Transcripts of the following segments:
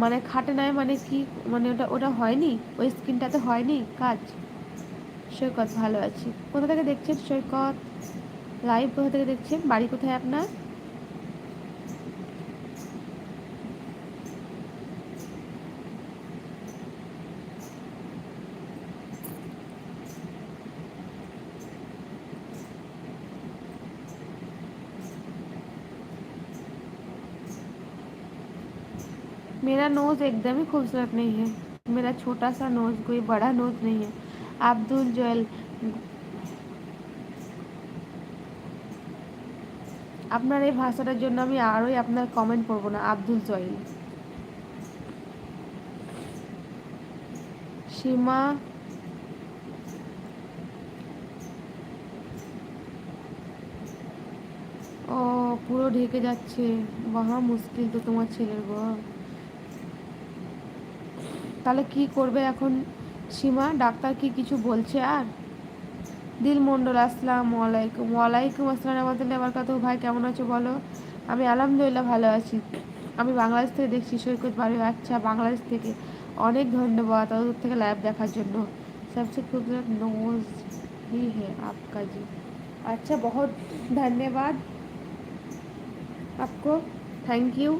মানে খাটে নাই মানে কি, মানে ওটা ওটা হয়নি, ওই স্কিনটাতে হয়নি কাজ। সৈকত ভালো আছি। কোথা থেকে দেখছেন সৈকত? লাইভ কোথা থেকে দেখছেন? বাড়ি কোথায় আপনার? मेरा नोज एकदम ही खूबसूरत नहीं है, मेरा छोटा सा नोज, कोई बड़ा नोज नहीं है। আব্দুল জয়েল, আপনার এই ভাষাটার জন্য আমি আরোই আপনার কমেন্ট করবো না। আব্দুল জয়েল। সীমা, ও পুরো ঢেকে যাচ্ছে, মহা মুশকিল তো তোমার ছেলের গো। তাহলে কি করবে এখন সীমা? ডাক্তার কি কিছু বলছে আর? দিল মন্ডল, আসসালামু আলাইকুম। ওয়ালাইকুম আসসালাম রহমতুল্লাহি ওয়া বারাকাতুহু। ভাই কেমন আছো বলো? আমি আলহামদুলিল্লাহ ভালো আছি। আমি বাংলাদেশ থেকে দেখছি। সৈকত বাড়ি, আচ্ছা বাংলাদেশ থেকে। অনেক ধন্যবাদ অত দূর থেকে লাইভ দেখার জন্য। সবচেয়ে খুবसूरत नोज ही है आपका जी। अच्छा, बहुत धन्यवाद आपको, थैंक यू।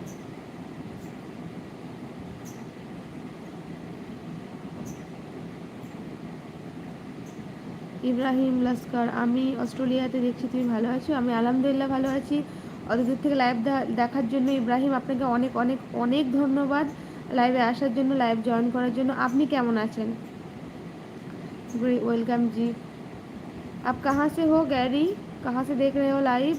ইব্রাহিম লস্কর, আমি অস্ট্রেলিয়াতে দেখছি। তুমি ভালো আছো? আমি আলহামদুলিল্লাহ ভালো আছি। অত দূর থেকে লাইভ দেখার জন্য ইব্রাহিম আপনাকে অনেক অনেক অনেক ধন্যবাদ। লাইভে আসার জন্য, লাইভ জয়েন করার জন্য। আপনি কেমন আছেন? वेलकम जी। आप कहाँ से हो गैरी? कहाँ से देख रहे हो लाइव?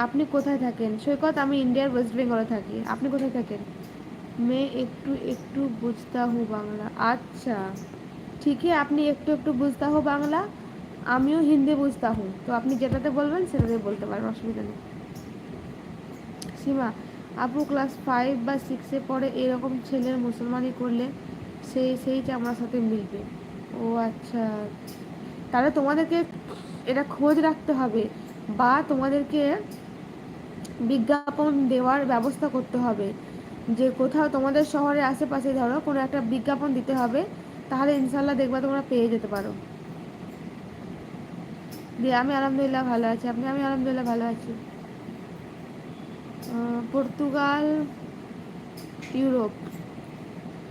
আপনি কোথায় থাকেন? সৈকত, আমি ইন্ডিয়ার ওয়েস্ট বেঙ্গলে থাকি। আপনি কোথায় থাকেন? मैं একটু একটু বুঝতা হু বাংলা। আচ্ছা, ঠিক है, আপনি একটু একটু বুঝতা হো বাংলা, আমিও হিন্দি বুঝতা হুঁ। তো আপনি যেটাতে বলবেন সেটাতে বলতে পারেন, অসুবিধা নেই। সীমা, আপু ক্লাস 5 বা 6-এ পড়ে, এরকম ছেলের মুসলমানি করলে সেই চামড়ার সাথে মিলবে। ও আচ্ছা, তাহলে তোমাদেরকে এটা খোঁজ রাখতে হবে, বা তোমাদেরকে বিজ্ঞাপন দেওয়ার ব্যবস্থা করতে হবে, যে কোথাও তোমাদের শহরের আশেপাশে ধরো কোনো একটা বিজ্ঞাপন দিতে হবে, তাহলে ইনশাল্লাহ দেখবা তোমরা পেয়ে যেতে পারো। দিয়ে আমি আলহামদুলিল্লাহ ভালো আছি। আমি আলহামদুলিল্লাহ ভালো আছি। पुर्तगाल, यूरोप।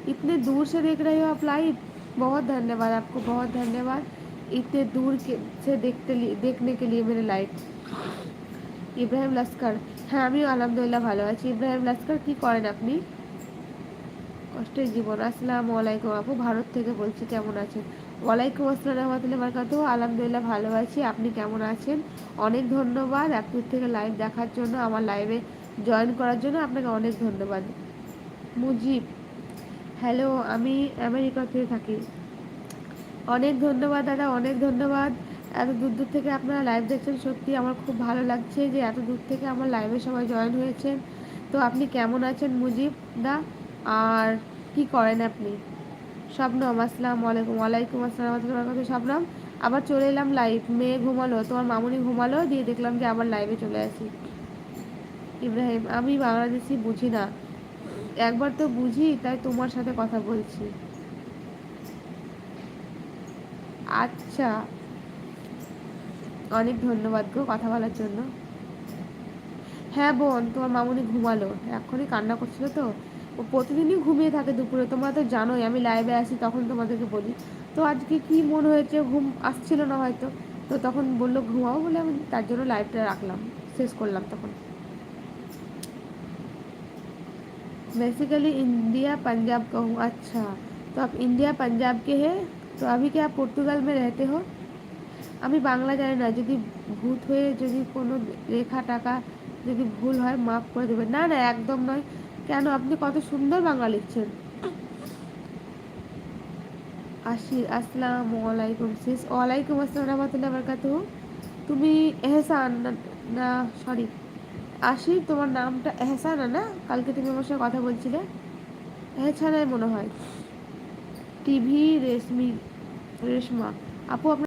इतने दूर से देख रहे हो आप लाइव, बहुत धन्यवाद आपको, बहुत धन्यवाद इतने दूर के से देखने के लिए मेरे लाइव। ইব্রাহিম লস্কর, হ্যাঁ আমিও আলহামদুলিল্লাহ ভালো আছি। ইব্রাহিম লস্কর, কি করেন আপনি? কষ্টের জীবন। আসসালামু আলাইকুম আপু, ভারত থেকে বলছি, কেমন আছেন? ওয়ালাইকুম আসসালাম রহমতুল্লাহি ওয়া বারাকাতুহু। আলহামদুলিল্লাহ ভালো আছি। আপনি কেমন আছেন? অনেক ধন্যবাদ এত দূর থেকে লাইভ দেখার জন্য, আমার লাইভে জয়েন করার জন্য আপনাকে অনেক ধন্যবাদ। মুজিব, হ্যালো, আমি আমেরিকাতে থাকি। অনেক ধন্যবাদ দাদা, অনেক ধন্যবাদ। এত দূর দূর থেকে আপনারা লাইভ দেখছেন, সত্যি আমার খুব ভালো লাগছে যে এত দূর থেকে আমার লাইভে সবাই জয়েন হয়েছেন। তো আপনি কেমন আছেন মুজিব দা? আর কি করেন আপনি? শবনম, আসসালামু আলাইকুম। ওয়ালাইকুম আসসালাম রহমতুল্লাহি। শবনম, আবার চলে এলাম লাইভ। মেয়ে ঘুমালো, তোমার মামুনি ঘুমালো, দিয়ে দেখলাম যে আবার লাইভে চলে আসি। ইব্রাহিম, আমি বাংলাদেশি বুঝি না, একবার তো বুঝি, তাই তোমার সাথে কথা বলছি। আচ্ছা, অনেক ধন্যবাদ গো কথা বলার জন্য। হ্যাঁ বোন, তোমার মামুনি ঘুমালো, এখনই কান্না করছিল তো। ও প্রতিদিনই ঘুমিয়ে থাকে দুপুরে, তোমরা তো জানোই আমি লাইভে আসি তখন তোমাদেরকে বলি। তো আজকে কি মন হয়েছে, ঘুম আসছিল না হয়তো, তো তখন বললো ঘুমাও বলে, আমি তার জন্য লাইভটা রাখলাম, শেষ করলাম তখন। बेसिकली इंडिया पंजाब का हूँ। अच्छा, तो आप इंडिया पंजाब के हैं, तो अभी क्या आप पुर्तगाल में रहते हो? আমি বাংলা জানি না, যদি ভূত হয়ে যদি কোনো লেখা টাকা যদি ভুল হয় মাফ করে দেবেন। না না, একদম নয়। কেন, আপনি কত সুন্দর বাংলা লিখছেন। আসসালামু আলাইকুম সিস। ওয়ালাইকুম আসসালাম রহমতুল্লাহ বরকাতুহু। তুমি এহসান না, না সরি আশির, তোমার নামটা এহসান না? কালকে তুমি আমার সাথে কথা বলছিলে, এহসানের মনে হয়। টিভি রেশমি, রেশমা আপু আপনার